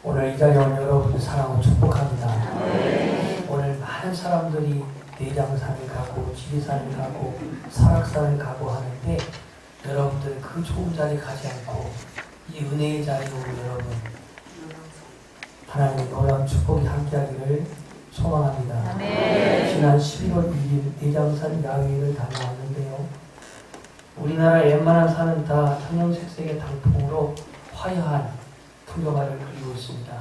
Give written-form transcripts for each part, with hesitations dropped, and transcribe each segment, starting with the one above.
오늘 이 자리에 온 여러분들 사랑으로 축복합니다. 오늘 많은 사람들이 내장산을 가고 지리산을 가고 설악산을 가고 하는데 여러분들 그 좋은 자리 가지 않고 이 은혜의 자리에 온 여러분 하나님의 놀라운 축복이 함께하기를 소망합니다. 지난 11월 2일 내장산 야외를 다녀왔는데요. 우리나라 웬만한 산은 다 형형색색의 단풍으로 화려한 풍경화를 그리고 있습니다.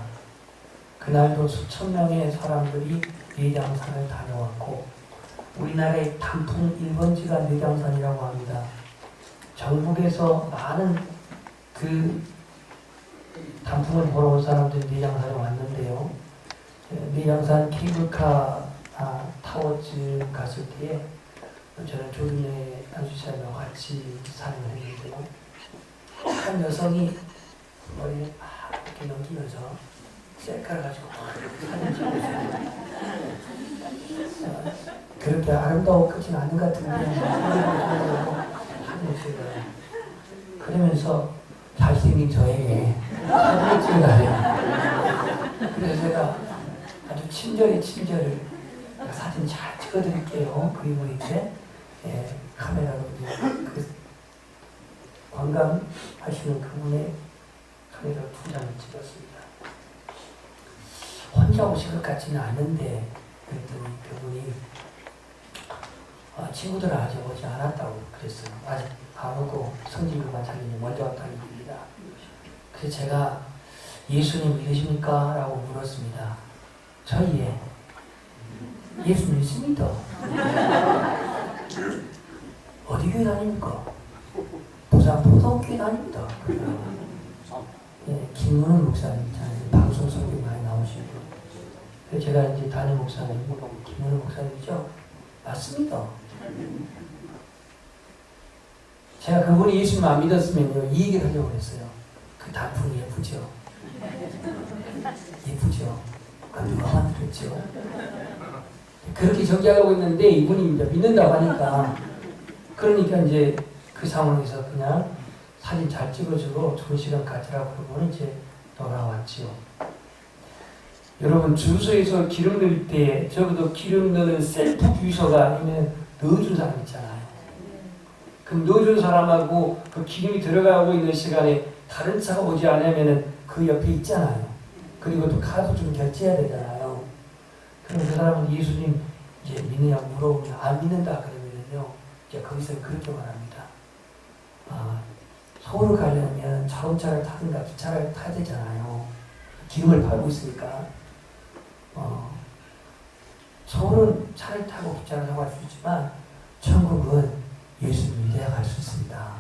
그날도 수천 명의 사람들이 내장산을 다녀왔고 우리나라의 단풍 1번지가 내장산이라고 합니다. 전국에서 많은 그 단풍을 보러 온 사람들이 내장산에 왔는데요. 내장산 케이블카 타워즈 갔을 때에 저는 조윤혜 안수사님과 같이 산을 했는데요. 한 여성이 머리를 막 이렇게 넘기면서 셀카를 가지고 사진 찍었어요. 그렇게 아름다워 크지는 않은 것 같은데 사진을 찍어요. 그러면서 잘생긴 저에게 사진을 찍어달래요. 그래서 제가 아주 친절히 사진 잘 찍어드릴게요. 그리고 이제 카메라로 그 관광하시는 그분의 카메라로 2장을 찍었습니다. 혼자 오실 것 같지는 않은데 그랬더니 그분이 친구들은 아직 오지 않았다고 그랬어요. 아직 안 오고 성진교만 자기는 먼저 왔다는 얘기입니다. 그래서 제가 예수님 믿으십니까? 라고 물었습니다. 저희에 예수 믿습니다. 어디 교회 다닙니까? 부산 포도교회 다닙니다. 김문은 목사님 방송 설교 많이 나오시고 그래서 제가 이제 담임 목사님 김문은 목사님이죠? 맞습니다. 제가 그분이 예수님 안 믿었으면요 이 얘기를 하려고 했어요. 그 단풍이 예쁘죠? 예쁘죠? 그 누가 만들었죠? 그렇게 정지하고 있는데 이분이 이제 믿는다고 하니까 그러니까 이제 그 상황에서 그냥 사진 잘 찍어주고 좋은 시간 가지라고 그러고는 이제 돌아왔지요. 여러분 주유소에서 기름 넣을 때 적어도 기름 넣는 셀프 주유소가 아니면 넣어준 사람 있잖아요. 그럼 넣어준 사람하고 그 기름이 들어가고 있는 시간에 다른 차가 오지 않으면 그 옆에 있잖아요. 그리고 또 카드 좀 결제해야 되잖아요. 그럼 그 사람은 예수님 이제 믿느냐고 물어보면 안 믿는다 그러면요 이제 거기서 그렇게 말합니다. 서울 가려면 자동차를 타든가 기차를 타야 되잖아요. 기름을 팔고 있으니까. 서울은 차를 타고 기차를 타고 갈 수 있지만 천국은 예수 믿어야 갈 수 있습니다.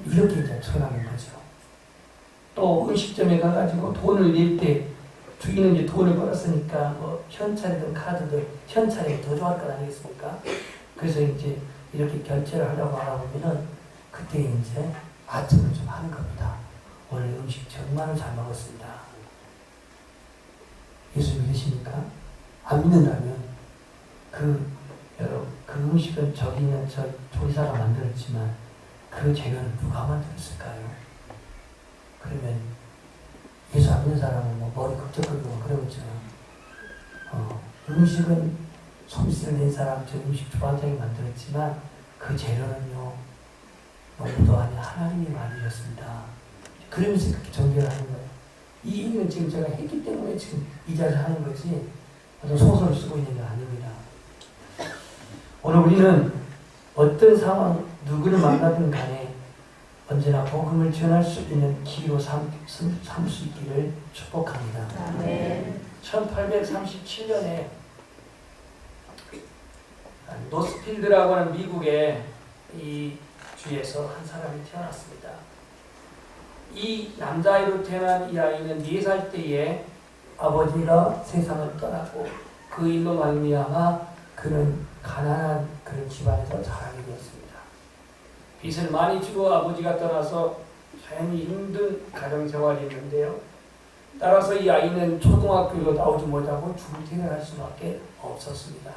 이렇게 이제 전하는 거죠. 또 음식점에 가가지고 돈을 낼 때 주인은 이제 돈을 벌었으니까 뭐 현찰이든 카드든 현찰이 더 좋아할 것 아니겠습니까? 그래서 이제 이렇게 결제를 하려고 하면은 그때 이제 아침을 좀 하는 겁니다. 오늘 음식 정말 잘 먹었습니다. 예수 믿으십니까? 안 믿는다면 여러분 그 음식은 저기 있는 저 조리사가 만들었지만 그 재료는 누가 만들었을까요? 그러면 예수 안 믿는 사람은 뭐 머리 긁적거리고 그러겠죠. 음식은 솜씨를 낸 사람 저 음식 좋아하는 사람이 만들었지만 그 재료는요 너무도 아니 하나님이 만드셨습니다. 그러면서 그렇게 전개를 하는 거예요. 이 얘기는 지금 제가 했기 때문에 지금 이 자리를 하는 거지 어떤 소설을 쓰고 있는 게 아닙니다. 오늘 우리는 어떤 상황 누구를 만나든 간에 언제나 복음을 전할 수 있는 기회로 삼을 수 있기를 축복합니다. 1837년에 노스필드라고 하는 미국의 이 주에서 한 사람이 태어났습니다. 이 남자아이로 태어난 이 아이는 4살 때에 아버지가 세상을 떠나고 그 일로 말미암아 그는 가난한 그런 집안에서 자라게 되었습니다. 빚을 많이 지고 아버지가 떠나서 자연히 힘든 가정생활이 있는데요. 따라서 이 아이는 초등학교도 나오지 못하고 중퇴를 할 수밖에 없었습니다.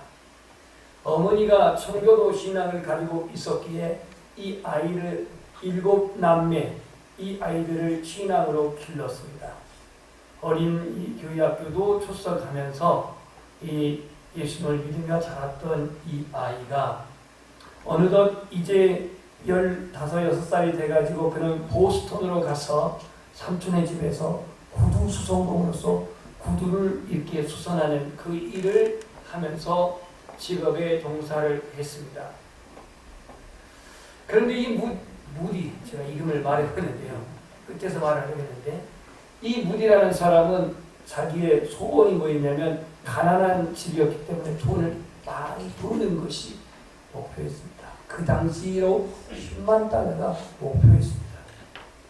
어머니가 청교도 신앙을 가지고 있었기에 이 아이를 7 남매 이 아이들을 신앙으로 길렀습니다. 어린 이 교회학교도 출석하면서 이 예수님을 믿으며 자랐던 이 아이가 어느덧 이제 15, 6살이 돼가지고 그는 보스턴으로 가서 삼촌의 집에서 구두 수선공으로서 구두를 이렇게 수선하는 그 일을 하면서 직업에 종사를 했습니다. 그런데 이 무디, 제가 이름을 말했는데요. 끝에서 말하려고 했는데 이 무디라는 사람은 자기의 소원이 뭐였냐면 가난한 집이었기 때문에 돈을 많이 버는 것이 목표였습니다. 그 당시로 10만 달러가 목표였습니다.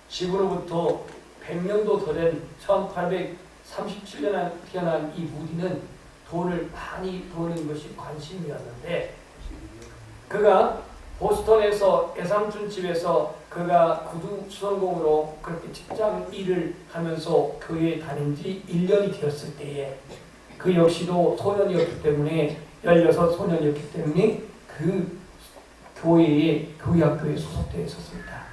지금으로부터 100년도 더 된 1837년에 태어난 이 무디는 돈을 많이 버는 것이 관심이었는데 그가 보스턴에서 애삼촌 집에서 그가 구두 수선공으로 그렇게 직장 일을 하면서 교회에 다닌 지 1년이 되었을 때에 그 역시도 소년이었기 때문에 16 소년이었기 때문에 그 교회학교에 소속되어 있었습니다.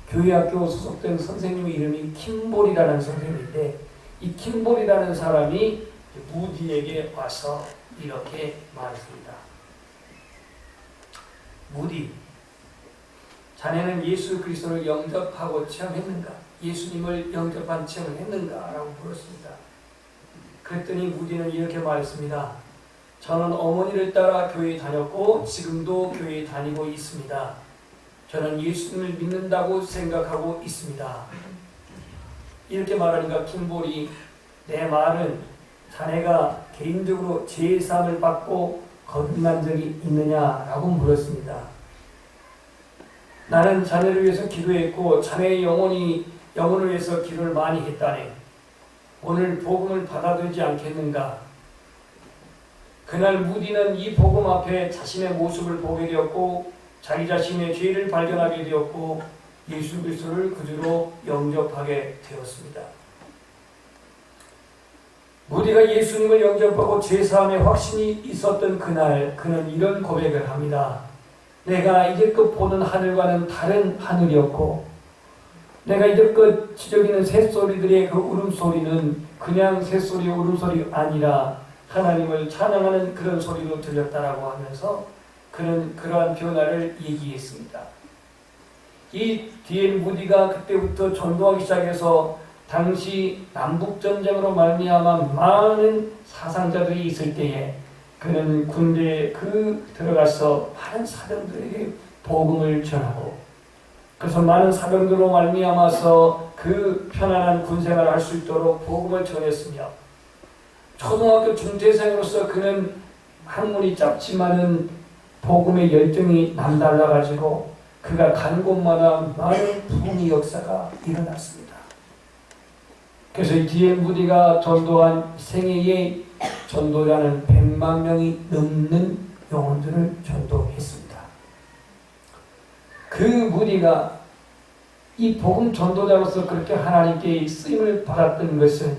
교회학교 소속된 선생님의 이름이 킴볼이라는 선생님인데 이 킴볼이라는 사람이 무디에게 와서 이렇게 말했습니다. 무디, 자네는 예수 그리스도를 영접하고 체험했는가? 예수님을 영접한 체험을 했는가? 라고 물었습니다. 그랬더니 무디는 이렇게 말했습니다. 저는 어머니를 따라 교회에 다녔고 지금도 교회에 다니고 있습니다. 저는 예수님을 믿는다고 생각하고 있습니다. 이렇게 말하니까 킴볼이 내 말은 자네가 개인적으로 제사함을 받고 거듭난 적이 있느냐라고 물었습니다. 나는 자네를 위해서 기도했고 자네의 영혼을 위해서 기도를 많이 했다네. 오늘 복음을 받아들이지 않겠는가? 그날 무디는 이 복음 앞에 자신의 모습을 보게 되었고 자기 자신의 죄를 발견하게 되었고 예수 그리스도를 구주로 영접하게 되었습니다. 무디가 예수님을 영접하고 죄사함의 확신이 있었던 그날 그는 이런 고백을 합니다. 내가 이제껏 보는 하늘과는 다른 하늘이었고 내가 이제껏 지저귀는 새소리들의 그 울음소리는 그냥 새소리 울음소리가 아니라 하나님을 찬양하는 그런 소리로 들렸다라고 하면서 그는 그러한 변화를 얘기했습니다. 이 D.L. 무디가 그때부터 전도하기 시작해서 당시 남북전쟁으로 말미암아 많은 사상자들이 있을 때에 그는 군대에 들어가서 많은 사병들에게 복음을 전하고 그래서 많은 사병들로 말미암아서 그 편안한 군생활을 할 수 있도록 복음을 전했으며 초등학교 중퇴생으로서 그는 학문이 짧지만은 복음의 열정이 남달라가지고 그가 간 곳마다 많은 부흥의 역사가 일어났습니다. 그래서 이 D.L. 무디가 전도한 생애에 전도자는 100만 명이 넘는 영혼들을 전도했습니다. 그 무디가 이 복음 전도자로서 그렇게 하나님께 쓰임을 받았던 것은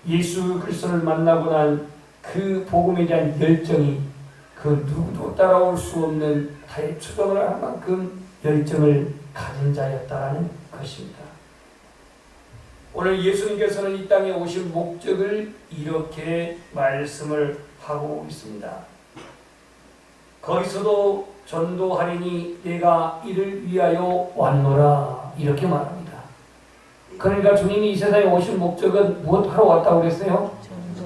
예수 그리스도를 만나고 난 그 복음에 대한 열정이 그 누구도 따라올 수 없는 다의 추종을 할 만큼 열정을 가진 자였다는 것입니다. 오늘 예수님께서는 이 땅에 오신 목적을 이렇게 말씀을 하고 있습니다. 거기서도 전도하리니 내가 이를 위하여 왔노라 이렇게 말합니다. 그러니까 주님이 이 세상에 오신 목적은 무엇하러 왔다고 그랬어요?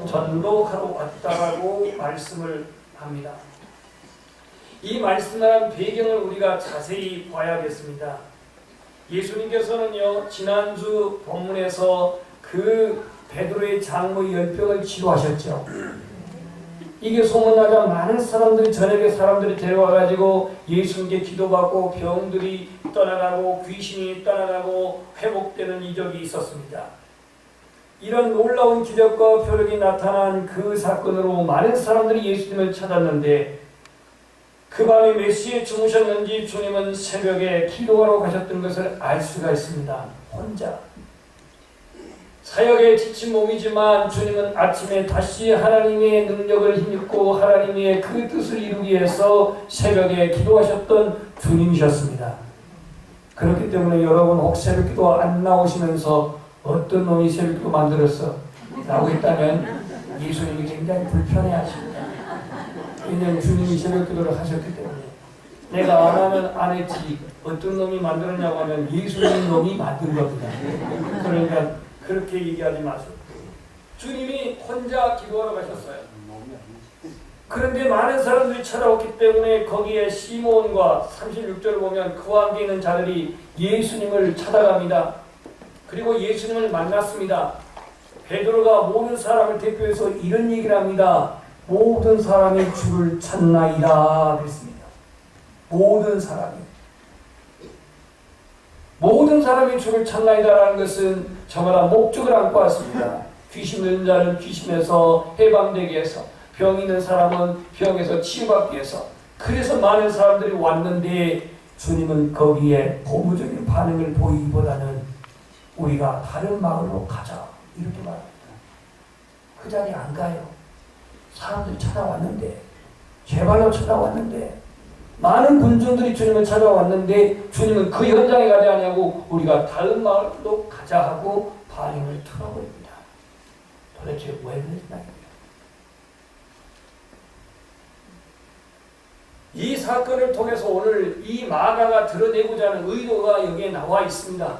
전도하러 왔다라고 말씀을 합니다. 이 말씀한 배경을 우리가 자세히 봐야겠습니다. 예수님께서는요 지난주 본문에서 그 베드로의 장모 열병을 치료하셨죠. 이게 소문나자 많은 사람들이 저녁에 사람들이 데려와가지고 예수님께 기도받고 병들이 떠나가고 귀신이 떠나가고 회복되는 이적이 있었습니다. 이런 놀라운 기적과 표적이 나타난 그 사건으로 많은 사람들이 예수님을 찾았는데 그 밤에 몇 시에 주무셨는지 주님은 새벽에 기도하러 가셨던 것을 알 수가 있습니다. 혼자. 사역에 지친 몸이지만 주님은 아침에 다시 하나님의 능력을 힘입고 하나님의 그 뜻을 이루기 위해서 새벽에 기도하셨던 주님이셨습니다. 그렇기 때문에 여러분 혹 새벽 기도 안 나오시면서 어떤 놈이 새벽기도 만들었어 라고 했다면 예수님이 굉장히 불편해하십니다. 왜냐하면 주님이 새벽기도를 하셨기 때문에. 내가 안 하면 안 했지 어떤 놈이 만들었냐고 하면 예수님 놈이 만든 겁니다. 그러니까 그렇게 얘기하지 마세요. 주님이 혼자 기도하러 가셨어요. 그런데 많은 사람들이 찾아왔기 때문에 거기에 시몬과 36절을 보면 그와 함께 있는 자들이 예수님을 찾아갑니다. 그리고 예수님을 만났습니다. 베드로가 모든 사람을 대표해서 이런 얘기를 합니다. 모든 사람이 주를 찾나이다 그랬습니다. 모든 사람이 주를 찾나이다라는 것은 저마다 목적을 안고 왔습니다. 귀신 있는 자는 귀신에서 해방되기 위해서, 병 있는 사람은 병에서 치유받기 위해서. 그래서 많은 사람들이 왔는데 주님은 거기에 고무적인 반응을 보이기보다는 우리가 다른 마을로 가자 이렇게 말합니다. 그 자리에 안 가요. 사람들이 찾아왔는데, 제발로 찾아왔는데, 많은 군중들이 주님을 찾아왔는데 주님은 그 현장에 가지 않냐고 우리가 다른 마을로 가자 하고 반응을 틀어버립니다. 도대체 왜 그랬나? 이 사건을 통해서 오늘 이 마가가 드러내고자 하는 의도가 여기에 나와 있습니다.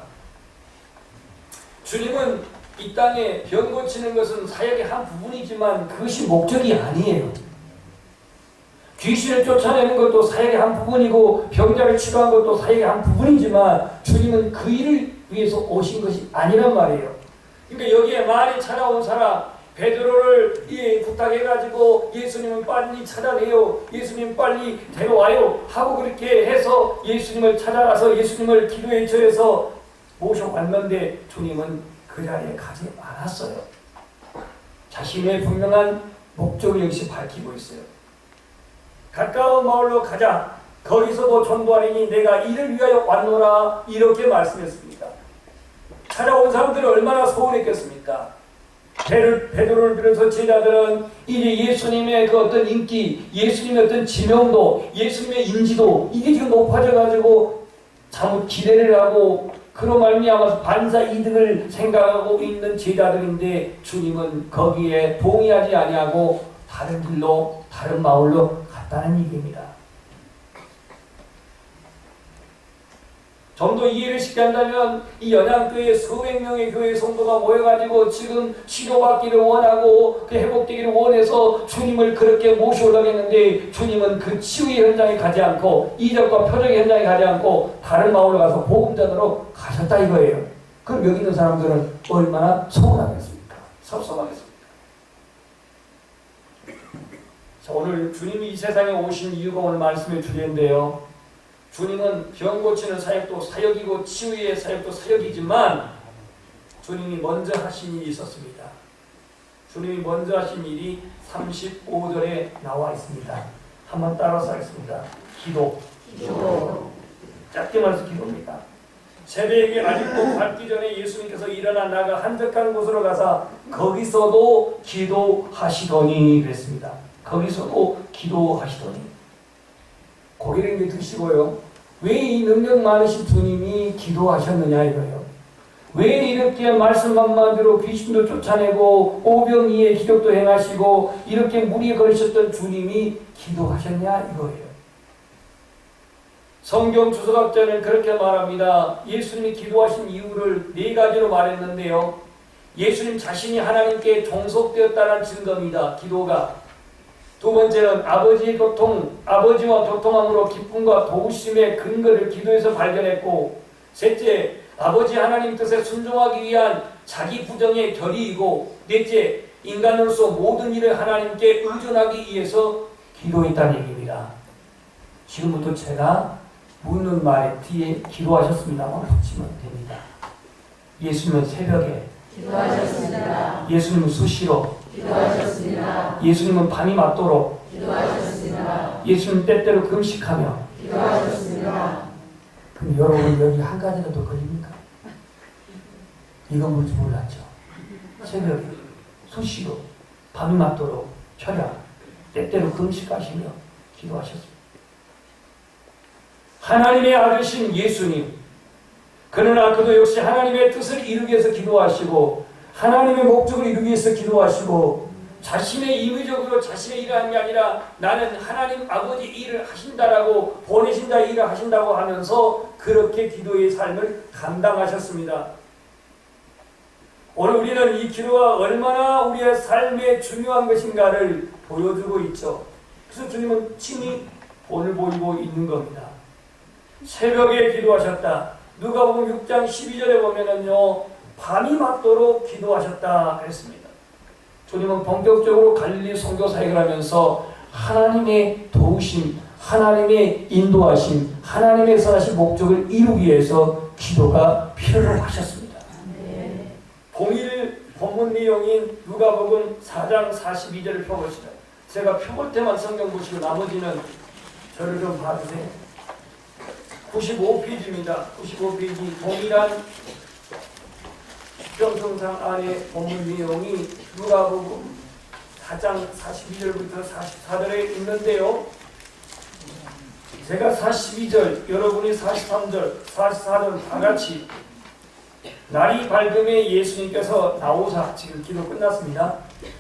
주님은 이 땅에 병 고치는 것은 사역의 한 부분이지만 그것이 목적이 아니에요. 귀신을 쫓아내는 것도 사역의 한 부분이고 병자를 치료한 것도 사역의 한 부분이지만 주님은 그 일을 위해서 오신 것이 아니란 말이에요. 그러니까 여기에 많이 찾아온 사람 베드로를 부탁해가지고 예수님을 빨리 찾아내요. 예수님 빨리 데려와요. 하고 그렇게 해서 예수님을 찾아가서 예수님을 기도에 처해서 모셔왔는데 주님은 그 자리에 가지 않았어요. 자신의 분명한 목적을 역시 밝히고 있어요. 가까운 마을로 가자. 거기서도 전도하리니 내가 이를 위하여 왔노라. 이렇게 말씀했습니다. 찾아온 사람들은 얼마나 서운했겠습니까? 베드로를 비롯해서 제자들은 이제 예수님의 그 어떤 인기, 예수님의 어떤 지명도, 예수님의 인지도 이게 지금 높아져가지고 잘못 기대를 하고 그로 말미암아서 반사 이득을 생각하고 있는 제자들인데 주님은 거기에 동의하지 아니하고 다른 길로, 다른 마을로 갔다는 얘기입니다. 좀 더 이해를 쉽게 한다면 이 연양교회 수백 명의 교회 성도가 모여가지고 지금 치료받기를 원하고 그 회복되기를 원해서 주님을 그렇게 모셔오려고 했는데 주님은 그 치유의 현장에 가지 않고 이적과 표적의 현장에 가지 않고 다른 마을로 가서 복음 전으로 가셨다 이거예요. 그럼 여기 있는 사람들은 얼마나 서운하겠습니까? 섭섭하겠습니까? 자, 오늘 주님이 이 세상에 오신 이유가 오늘 말씀의 주제인데요. 주님은 병 고치는 사역도 사역이고 치유의 사역도 사역이지만 주님이 먼저 하신 일이 있었습니다. 주님이 먼저 하신 일이 35절에 나와 있습니다. 한번 따라서 하겠습니다. 기도. 짧게 말해서 기도입니다. 새벽에 아직도 밝기 전에 예수님께서 일어나 나가 한적한 곳으로 가서 거기서도 기도하시더니 그랬습니다. 거기서도 기도하시더니 고개를 드시고요. 왜 이 능력 많으신 주님이 기도하셨느냐 이거예요. 왜 이렇게 말씀 한마디로 귀신도 쫓아내고 오병이의 기적도 행하시고 이렇게 무리에 걸으셨던 주님이 기도하셨냐 이거예요. 성경 주석학자는 그렇게 말합니다. 예수님이 기도하신 이유를 네 가지로 말했는데요. 예수님 자신이 하나님께 종속되었다는 증거입니다. 기도가. 두 번째는 아버지와 교통함으로 기쁨과 도우심의 근거를 기도에서 발견했고, 셋째, 아버지 하나님 뜻에 순종하기 위한 자기 부정의 결의이고, 넷째, 인간으로서 모든 일을 하나님께 의존하기 위해서 기도했다는 얘기입니다. 지금부터 제가 묻는 말 뒤에 기도하셨습니다만 붙이면 됩니다. 예수님은 새벽에 기도하셨습니다. 예수님은 수시로 기도하셨습니다. 예수님은 밤이 맞도록 기도하셨습니다. 예수님 때때로 금식하며 기도하셨습니다. 그럼 여러분 여기 한 가지라도 걸립니까? 이건 뭔지 몰랐죠. 새벽에 수시로 밤이 맞도록 철야 때때로 금식하시며 기도하셨습니다. 하나님의 아들이신 예수님, 그러나 그도 역시 하나님의 뜻을 이루기 위해서 기도하시고 하나님의 목적을 이루기 위해서 기도하시고 자신의 임의적으로 자신의 일을 하는 게 아니라 나는 하나님 아버지 일을 하신다라고 보내신다 일을 하신다고 하면서 그렇게 기도의 삶을 감당하셨습니다. 오늘 우리는 이 기도가 얼마나 우리의 삶에 중요한 것인가를 보여주고 있죠. 그래서 주님은 친히 본을 보이고 있는 겁니다. 새벽에 기도하셨다. 누가복음 6장 12절에 보면은요, 밤이 맞도록 기도하셨다 그랬습니다. 주님은 본격적으로 갈릴리 선교 사역을 하면서 하나님의 도우심, 하나님의 인도하심, 하나님의 선하신 목적을 이루기 위해서 기도가 필요로 하셨습니다. 공일 본문 내용인 누가복음 4장 42절을 펴보시죠. 제가 펴볼 때만 성경 보시고 나머지는 저를 좀 봐주세요. 95페이지입니다. 95페이지 동일한 수평성상 안에 본문 내용이 누가복음 4장 42절부터 44절에 있는데요. 제가 42절, 여러분이 43절, 44절 다 같이 날이 밝음에 예수님께서 나오사, 지금 기도 끝났습니다.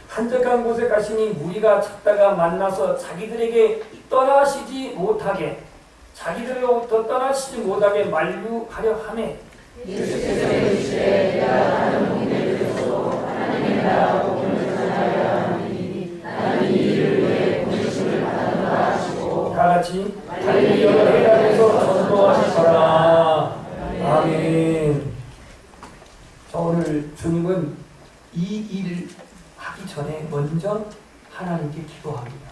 한적한 곳에 가시니 무리가 찾다가 만나서 자기들에게 떠나시지 못하게 자기들로부터 떠나시지 못하게 만류하려 하매 예수께서 이르시되 나는 목내들도 하나님의 나라로 오늘 전하여 하니 나는 이 일을 위해 공식을 받았다 하시고 다 같이 달리 여러 해당에서 전도하시더라. 아멘. 오늘 주님은 이 일을 하기 전에 먼저 하나님께 기도합니다.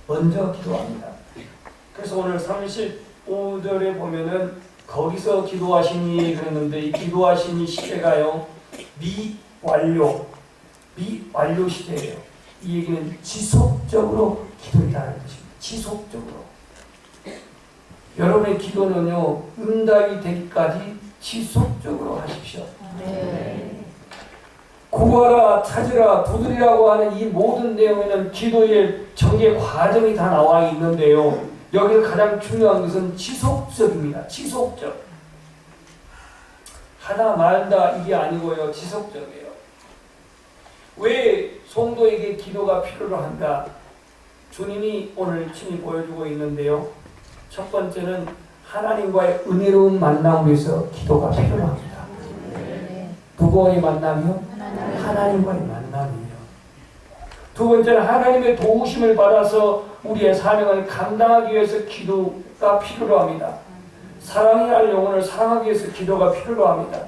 먼저 기도합니다. 그래서 오늘 35절에 보면은 거기서 기도하시니 그랬는데 이 기도하시니 시대가요 미완료 시대예요. 이 얘기는 지속적으로 기도한다는 뜻입니다. 지속적으로. 여러분의 기도는요 응답이 되기까지 지속적으로 하십시오. 네. 구하라, 찾으라, 두드리라고 하는 이 모든 내용에는 기도의 전개 과정이 다 나와 있는데요. 여기서 가장 중요한 것은 지속적입니다. 지속적. 하다 말다 이게 아니고요. 지속적이에요. 왜 성도에게 기도가 필요로 한가? 주님이 오늘 친히 보여주고 있는데요. 첫 번째는 하나님과의 은혜로운 만남을 위해서 기도가 필요합니다. 누구와의 만남이요? 하나님과의 만남이에요. 두 번째는 하나님의 도우심을 받아서 우리의 사명을 감당하기 위해서 기도가 필요로 합니다. 사랑해야 할 영혼을 사랑하기 위해서 기도가 필요로 합니다.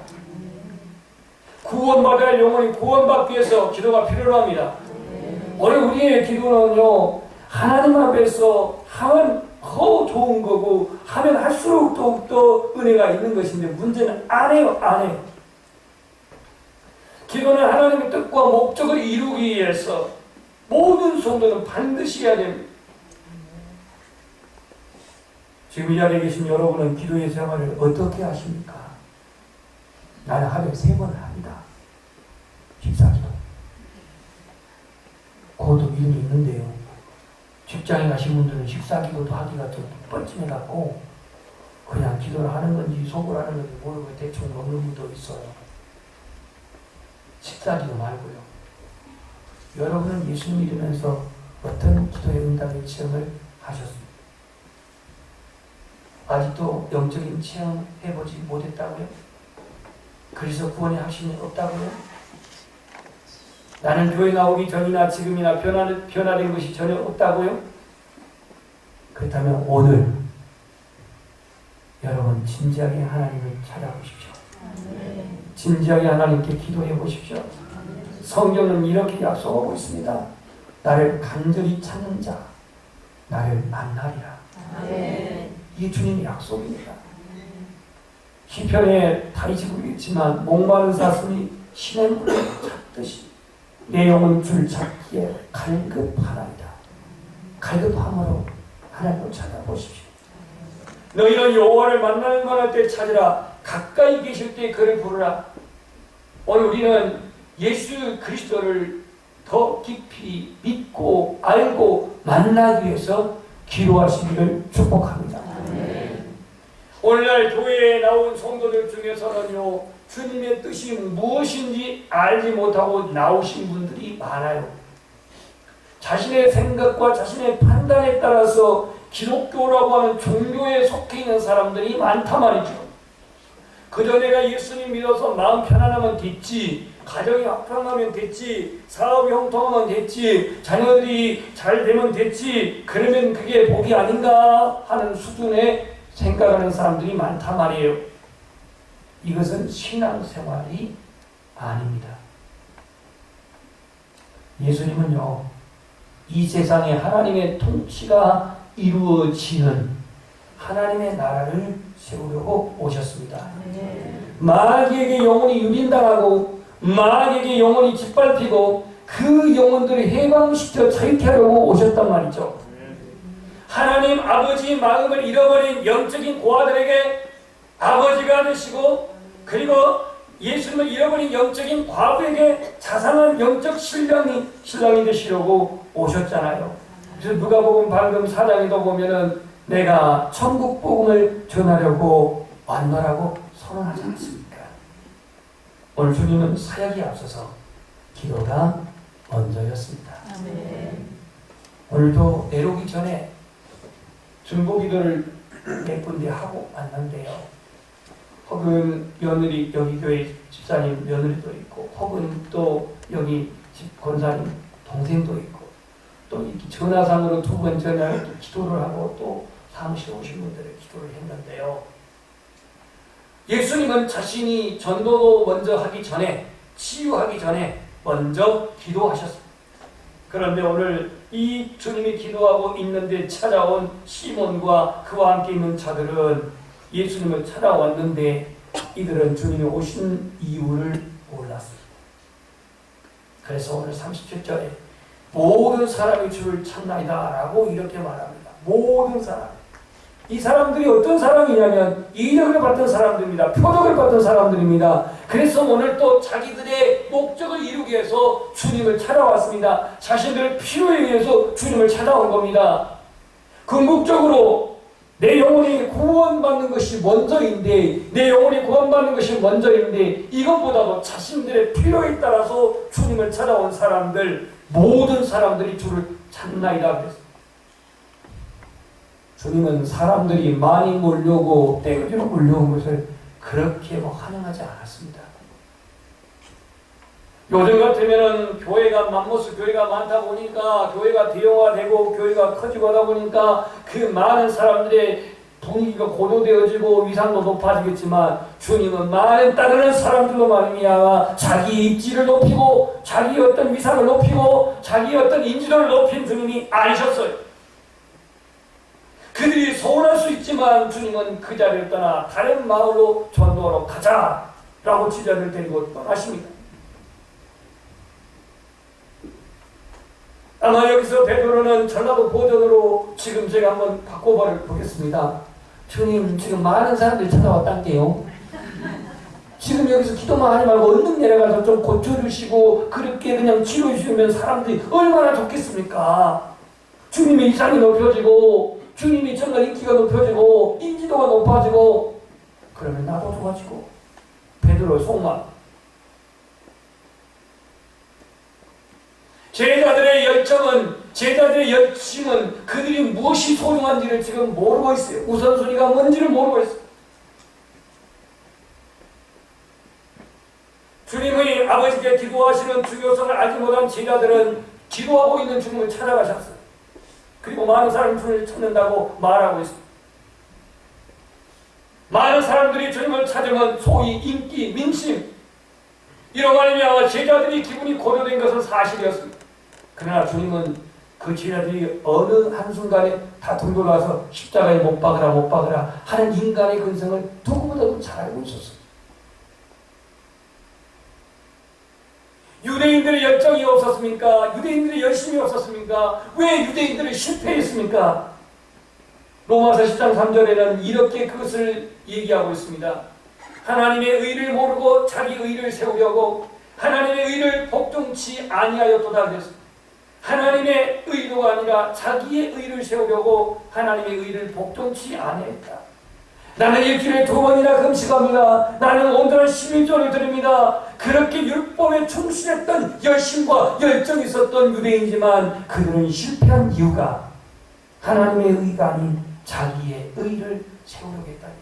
구원받아야 할 영혼이 구원받기 위해서 기도가 필요로 합니다. 오늘 우리의 기도는요, 하나님 앞에서 하면 더 좋은 거고, 하면 할수록 더욱더 은혜가 있는 것인데, 문제는 안 해요, 안 해요. 기도는 하나님의 뜻과 목적을 이루기 위해서 모든 성도는 반드시 해야 됩니다. 지금 이 자리에 계신 여러분은 기도의 생활을 어떻게 하십니까? 나는 하루에 3번 합니다. 식사기도. 그것도 일이 있는데요. 직장에 가신 분들은 식사기도도 하기가 좀 뻘쭘해갖고 그냥 기도를 하는 건지 속을 하는 건지 모르고 대충 먹는 분도 있어요. 식사기도 말고요. 여러분은 예수 믿으면서 어떤 기도의 응답의 체험을 하셨습니까? 아직도 영적인 체험 해보지 못했다고요? 그래서 구원의 확신이 없다고요? 나는 교회 나오기 전이나 지금이나 변화된 것이 전혀 없다고요? 그렇다면 오늘 여러분 진지하게 하나님을 찾아보십시오. 진지하게 하나님께 기도해 보십시오. 성경은 이렇게 약속하고 있습니다. 나를 간절히 찾는 자 나를 만나리라. 이게 주님의 약속입니다. 시편에 다윗이 부르겠지만 목마른 사슴이 시냇물을 찾듯이 내 영혼 줄 찾기에 갈급하나이다. 갈급함으로 하나님을 찾아보십시오. 너희는 여호와를 만나는 만할 때 찾으라. 가까이 계실 때 그를 부르라. 오늘 우리는 예수 그리스도를 더 깊이 믿고 알고 만나기 위해서 기도하시기를 축복합니다. 오늘날 교회에 나온 성도들 중에서는요, 주님의 뜻이 무엇인지 알지 못하고 나오신 분들이 많아요. 자신의 생각과 자신의 판단에 따라서 기독교라고 하는 종교에 속해 있는 사람들이 많단 말이죠. 그저 내가 예수님 믿어서 마음 편안하면 됐지, 가정이 화평하면 됐지, 사업이 형통하면 됐지, 자녀들이 잘 되면 됐지, 그러면 그게 복이 아닌가 하는 수준의 생각하는 사람들이 많단 말이에요. 이것은 신앙생활이 아닙니다. 예수님은요, 이 세상에 하나님의 통치가 이루어지는 하나님의 나라를 세우려고 오셨습니다. 마귀에게 영혼이 유린당하고 마귀에게 영혼이 짓밟히고 그 영혼들을 해방시켜 자유케 하려고 오셨단 말이죠. 하나님 아버지 마음을 잃어버린 영적인 고아들에게 아버지가 되시고, 그리고 예수님을 잃어버린 영적인 과부에게 자상한 영적 신랑이 되시려고 오셨잖아요. 그래서 누가복음 방금 4장에도 보면은 내가 천국 복음을 전하려고 왔노라고 선언하지 않습니까? 오늘 주님은 사역이 앞서서 기도가 먼저였습니다. 오늘도 내려오기 전에 중보기도를 몇 군데 하고 왔는데요. 혹은 며느리, 여기 교회 집사님 며느리도 있고, 혹은 또 여기 집 권사님 동생도 있고, 또 이렇게 전화상으로 두 번 전화를 또 기도를 하고 또 사무실에 오신 분들의 기도를 했는데요. 예수님은 자신이 전도 먼저 하기 전에, 치유하기 전에 먼저 기도하셨습니다. 그런데 오늘 이 주님이 기도하고 있는데 찾아온 시몬과 그와 함께 있는 자들은 예수님을 찾아왔는데 이들은 주님이 오신 이유를 몰랐습니다. 그래서 오늘 37절에 모든 사람이 주를 찾나이다 라고 이렇게 말합니다. 모든 사람. 이 사람들이 어떤 사람이냐면 이적을 받던 사람들입니다. 표적을 받던 사람들입니다. 그래서 오늘 또 자기들의 목적을 이루기 위해서 주님을 찾아왔습니다. 자신들의 필요에 의해서 주님을 찾아온 겁니다. 궁극적으로 내 영혼이 구원받는 것이 먼저인데, 내 영혼이 구원받는 것이 먼저인데, 이것보다도 자신들의 필요에 따라서 주님을 찾아온 사람들, 모든 사람들이 주를 찾나이다 그랬습니다. 주님은 사람들이 많이 몰려오고 떼거지로 몰려온 것을 그렇게 환영하지 않았습니다. 요즘 같으면은 교회가 맘모스 교회가 많다 보니까, 교회가 대형화되고 교회가 커지고 하다 보니까 그 많은 사람들의 분위기가 고조되어지고 위상도 높아지겠지만, 주님은 많은 따르는 사람들로 말미암아 자기 입지를 높이고 자기 어떤 위상을 높이고 자기 어떤 인지도를 높인 주님이 아니셨어요. 그들이 서운할 수 있지만 주님은 그 자리를 떠나 다른 마을로 전도하러 가자라고 제자들을 데리고 떠나십니다. 아마 여기서 베드로는 전라도 버전으로 지금 제가 한번 바꿔보겠습니다. 주님, 지금 많은 사람들이 찾아왔단게요. 지금 여기서 기도만 하지 말고 얼른 내려가서 좀 고쳐주시고 그렇게 그냥 치료해 주시면 사람들이 얼마나 좋겠습니까? 주님의 이상이 높여지고 주님이 정말 인기가 높여지고 인지도가 높아지고 그러면 나도 좋아지고. 베드로의 속마음. 제자들의 열정은, 제자들의 열심은 그들이 무엇이 소중한지를 지금 모르고 있어요. 우선순위가 뭔지를 모르고 있어요. 주님의 아버지께 기도하시는 중요성을 알지 못한 제자들은 기도하고 있는 주님을 찾아가셨어요. 그리고 많은 사람이 주님을 찾는다고 말하고 있습니다. 많은 사람들이 주님을 찾으면 소위 인기, 민심 이런 말이면 제자들이 기분이 고조된 것은 사실이었습니다. 그러나 주님은 그 제자들이 어느 한순간에 다 돌아와서 십자가에 못 박으라 하는 인간의 근성을 누구보다도 잘 알고 있었어요. 유대인들의 열정이 없었습니까? 유대인들의 열심이 없었습니까? 왜 유대인들이 실패했습니까? 로마서 10장 3절에는 이렇게 그것을 얘기하고 있습니다. 하나님의 의를 모르고 자기 의를 세우려고 하나님의 의를 복종치 아니하였도다 그랬습니다. 하나님의 의도가 아니라 자기의 의를 세우려고 하나님의 의를 복종치 아니했다. 나는 일주일에 2번이나 금식합니다. 나는 온전한 11조를 드립니다. 그렇게 율법에 충실했던 열심과 열정이 있었던 유대인이지만 그들은 실패한 이유가 하나님의 의가 아닌 자기의 의를 세우려고 했다는 거예요.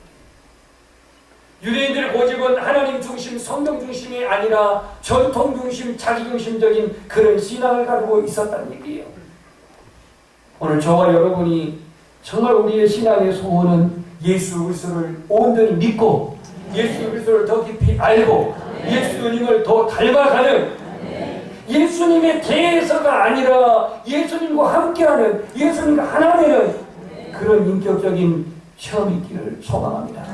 유대인들의 고집은 하나님 중심, 성경 중심이 아니라 전통 중심, 자기 중심적인 그런 신앙을 가지고 있었다는 얘기예요. 오늘 저와 여러분이 정말 우리의 신앙의 소원은 예수 그리스도를 온전히 믿고 예수 그리스도를 더 깊이 알고 예수님을 더 닮아가는 예수님의 대해서가 아니라 예수님과 함께하는 예수님과 하나 되는 그런 인격적인 체험이 있기를 소망합니다.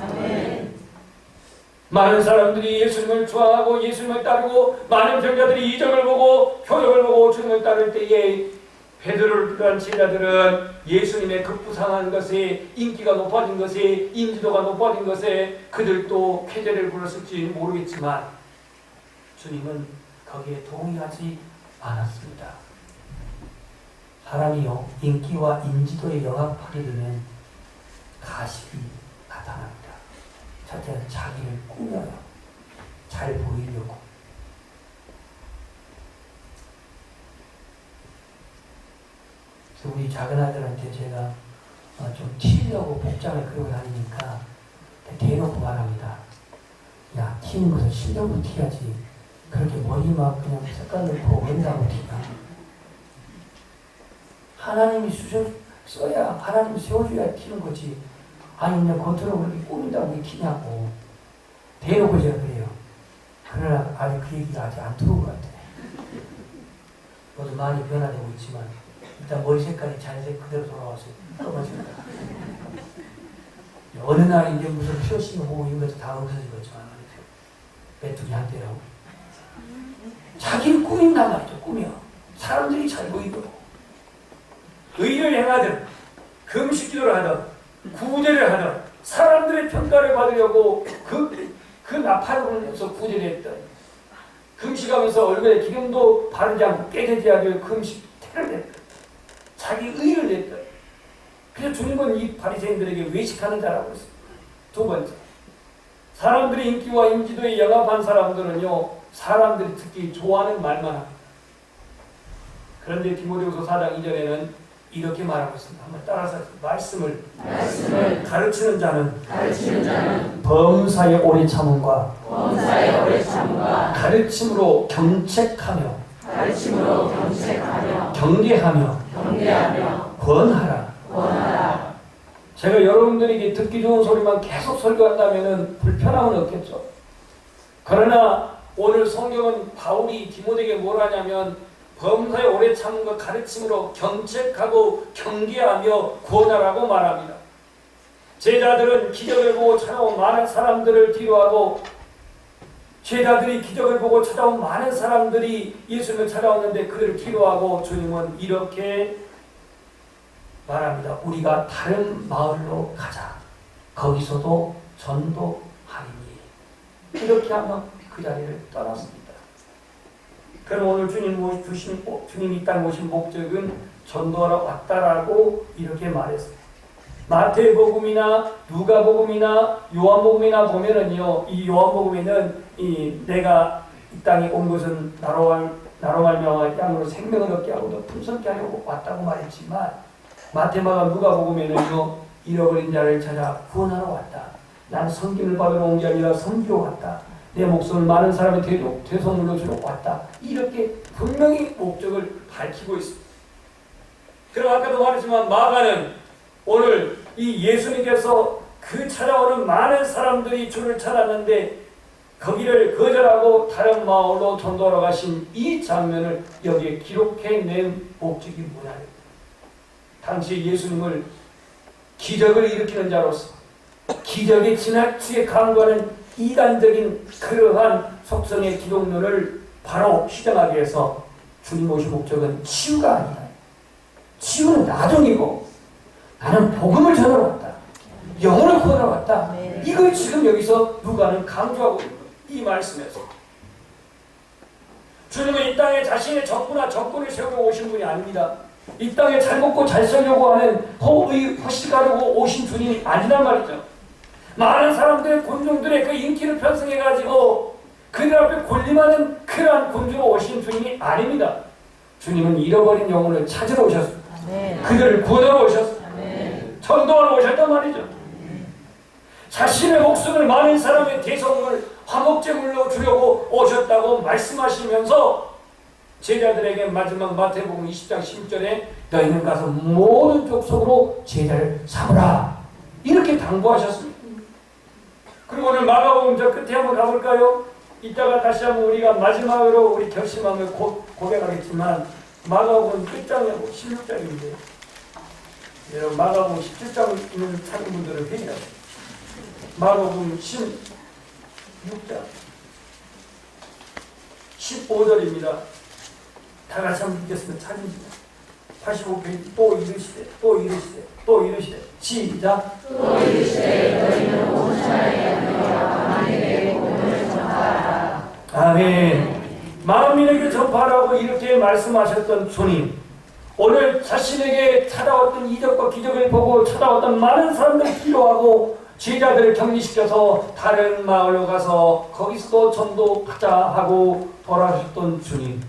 많은 사람들이 예수님을 좋아하고 예수님을 따르고 많은 병자들이 이적을 보고 표적을 보고 주님을 따를 때에 베드로를 비롯한 제자들은 예수님의 급부상한 것에 인기가 높아진 것에 인지도가 높아진 것에 그들도 쾌재를 부렸을지 모르겠지만 주님은 거기에 동의하지 않았습니다. 사람이요 인기와 인지도에 영합하게 되면 가식이 나타납니다. 첫째는 자기를 꾸며요. 잘 보이려고. 우리 작은 아들한테 제가 좀 튀려고 복장을 그리고 다니니까 대놓고 말합니다. 야, 튀는 것은 실력으로 튀야지. 그렇게 머리 막 그냥 색깔 넣고 웬다고 튀냐. 하나님이 써야 하나님이 세워줘야 튀는 거지. 아니 그냥 겉으로 그렇게 꾸민다고 왜 튀냐고. 대놓고 제가 그래요. 그러나 아직 그 얘기가 아직 안 들어온 것 같아. 너도 많이 변화되고 있지만 일단 머리 색깔이 자연색 그대로 돌아와서 검어집니다. 어느 날 이제 무슨 피어싱 하고 이런 것도 다 없어지겠지만 메뚜기 한때라고 자기를 꾸민단 말이죠. 꾸며 사람들이 잘 보이도록 의를 행하든 금식기도를 하든 구제를 하든 사람들의 평가를 받으려고 그 나팔을 해서 구제를 했던 금식하면서 얼굴에 기름도 바르지 않고 깨끗이 하길 금식태를 했던 자기 의를 냈다. 그래서 주님은 이 바리새인들에게 외식하는 자라고 했습니다. 두 번째, 사람들의 인기와 인지도에 영합한 사람들은요, 사람들이 듣기 좋아하는 말만 합니다. 그런데 디모데후서 4장 2절에는 이렇게 말하고 있습니다. 한번 따라서 말씀을 가르치는 자는 범사에 오래 참음과 가르침으로 경책하며 경계하며 권하라. 제가 여러분들에게 듣기 좋은 소리만 계속 설교한다면 불편함은 없겠죠. 그러나 오늘 성경은 바울이 디모데에게 뭘 하냐면 범사에 오래 참은 것 가르침으로 경책하고 경계하며 권하라고 말합니다. 제자들은 기적을 보고 찾아온 많은 사람들을 뒤로하고 제자들이 기적을 보고 찾아온 많은 사람들이 예수님을 찾아왔는데 그들을 뒤로하고 주님은 이렇게 말합니다. 우리가 다른 마을로 가자. 거기서도 전도하리니. 이렇게 하면 그 자리를 떠났습니다. 그럼 오늘 주님이 이 땅에 오신 목적은 전도하러 왔다라고 이렇게 말했어요. 마태복음이나 누가복음이나 요한복음이나 보면은요, 이 요한복음에는 내가 이 땅에 온 것은 나로 말미암아 양으로 생명을 얻게 하고 더 풍성케 하려고 왔다고 말했지만 마태마가 누가복음에는요, 잃어버린 자를 찾아 구원하러 왔다. 나는 섬김을 받으러 온 게 아니라 섬기러 왔다. 내 목숨을 많은 사람의 대속물로 주러 왔다. 이렇게 분명히 목적을 밝히고 있습니다. 그럼 아까도 말했지만 마가는 오늘 이 예수님께서 그 찾아오는 많은 사람들이 주를 찾았는데 거기를 거절하고 다른 마을로 전도하러 가신 이 장면을 여기에 기록해낸 목적이 뭐냐. 당시 예수님을 기적을 일으키는 자로서 기적에 지나치게 강구하는 이단적인 그러한 속성의 기독론을 바로 시정하기 위해서 주님 오신 목적은 치유가 아니다. 치유는 나중이고 나는 복음을 전하러 왔다. 영혼을 구하러 왔다. 이걸 지금 여기서 누가는 강조하고 있는 거예요. 이 말씀에서. 주님은 이 땅에 자신의 적구나 적군을 세우러 오신 분이 아닙니다. 이 땅에 잘 먹고 잘 살려고 하는 허시 가르고 오신 주님이 아니란 말이죠. 많은 사람들의 군중들의 그 인기를 편성해가지고 그들 앞에 군림하는 그러한 군주로 오신 주님이 아닙니다. 주님은 잃어버린 영혼을 찾으러 오셨습니다. 그들을 구원하러 오셨습니다. 전도하러 오셨단 말이죠. 자신의 목숨을 많은 사람의 대성을 화목제물로 주려고 오셨다고 말씀하시면서 제자들에게 마지막 마태복음 20장 16절에 너희는 가서 모든 족속으로 제자를 삼으라 이렇게 당부하셨습니다. 그리고 오늘 마가복음 저 끝에 한번 가볼까요? 이따가 다시 한번 우리가 마지막으로 우리 결심함을 고백하겠지만 마가복음 끝장에 16장인데 여러분 마가복음 17장 있는 찾은 분들은 회개하세요. 마가복음 16장 15절입니다. 다 같이 한번 읽겠습니다. 찾으시죠. 85페이지 또 이르시되 또 이르시되 또 이르시되 시작. 또 이르시되 너희는 온 천하에 너희와 만민에게 복음을 전하라. 아멘. 만민에게 전파하라고 이렇게 말씀하셨던 주님, 오늘 자신에게 찾아왔던 이적과 기적을 보고 찾아왔던 많은 사람들을 필요하고 제자들을 격리시켜서 다른 마을로 가서 거기서도 전도하자 하고 돌아가셨던 주님.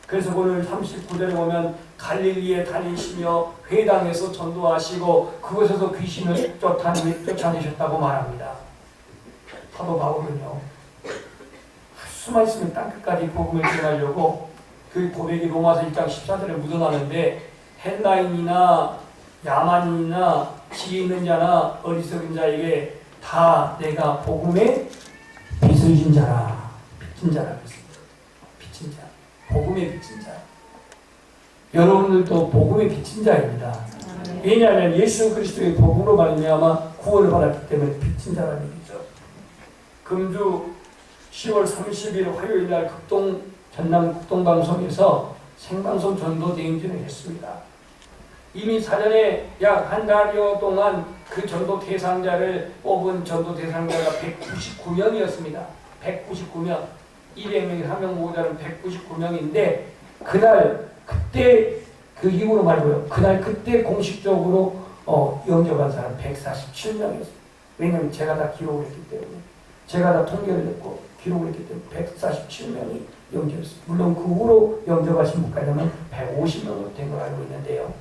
그래서 오늘 39절에 보면 갈릴리에 다니시며 회당에서 전도하시고 그곳에서 귀신을 쫓아내셨다고 말합니다. 사도 바울은요, 수만 있으면 땅끝까지 복음을 전하려고 그 고백이 로마서 1장 14절에 묻어나는데 헬라인이나 야만인이나 지혜 있는 자나 어리석은 자에게 다 내가 복음의 빛을 진 자라, 빚진 자라 그랬습니다. 빚진 자, 복음의 빚진 자. 여러분들도 복음의 빚진 자입니다. 왜냐하면 예수 그리스도의 복음으로 말미암아 구원을 받았기 때문에 빚진 자라는 얘기죠. 금주 10월 30일 화요일 날 전남 극동방송에서 생방송 전도 대행진을 했습니다. 이미 사전에 약 한 달여 동안 그 전도 대상자를 뽑은 전도 대상자가 199명이었습니다. 199명. 200명이 사명 보호자는 199명인데 그날 그때 그 이후로 말고요. 그날 그때 공식적으로 영접한 사람 147명이었어요. 왜냐하면 제가 다 기록을 했기 때문에 제가 다 통계를 했고 기록을 했기 때문에 147명이 영접했어요. 물론 그 후로 영접하신 분까지 하면 150명으로 된 걸 알고 있는데요.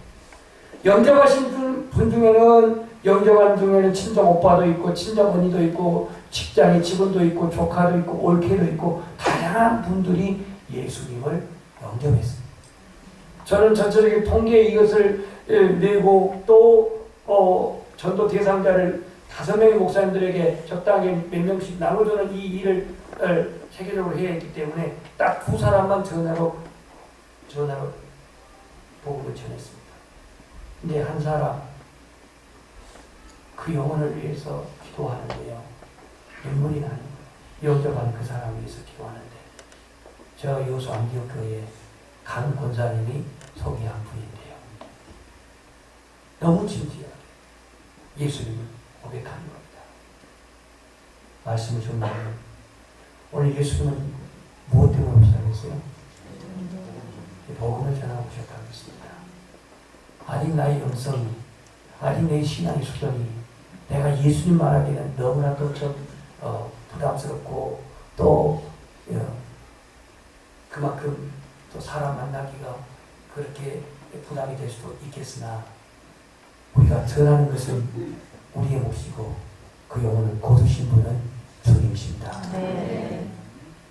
영접하신 분 중에는 영접한 중에는 친정 오빠도 있고 친정 언니도 있고 직장의 직원도 있고 조카도 있고 올케도 있고 다양한 분들이 예수님을 영접했습니다. 저는 전체적인 통계에 이것을 내고 또 전도 대상자를 5명의 목사님들에게 적당하게 몇 명씩 나눠주는 이 일을 체계적으로 해야 했기 때문에 딱 2사람만 전화로 복음을 전했습니다. 근데 한 사람 그 영혼을 위해서 기도하는데요. 눈물이 나는 거예요. 영접한 그 사람을 위해서 기도하는데 저 여수 안디옥교회 강 권사님이 소개한 분인데요. 너무 진지하게 예수님을 고백하는 겁니다. 말씀을 좀 나누면 오늘 예수님은 무엇 때문에 오셨다고했어요? 복음을 전하고 오셨다고 했습니다. 아직 나의 영성이, 아직 내 신앙의 수준이 내가 예수님 말하기는 너무나도 좀 부담스럽고 또 그만큼 또 사람 만나기가 그렇게 부담이 될 수도 있겠으나 우리가 전하는 것은 우리의 몫이고 그 영혼을 거두신 분은 주님이십니다. 네.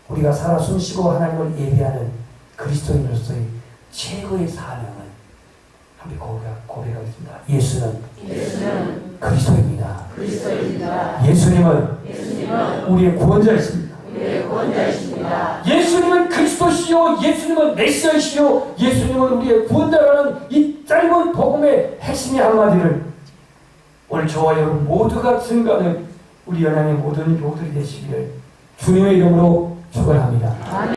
우리가 살아 숨쉬고 하나님을 예배하는 그리스도인으로서의 최고의 사명은 함께 고백하겠습니다. 예수는 그리스도입니다. 예수님은 우리의 구원자이십니다. 예수님은 그리스도시요 예수님은 메시아이시요 예수님은 우리의 구원자라는 이 짧은 복음의 핵심의 한마디를 오늘 저와 여러분 모두가 증거하는 우리 연합의 모든 교우들이 되시기를 주님의 이름으로 축원합니다.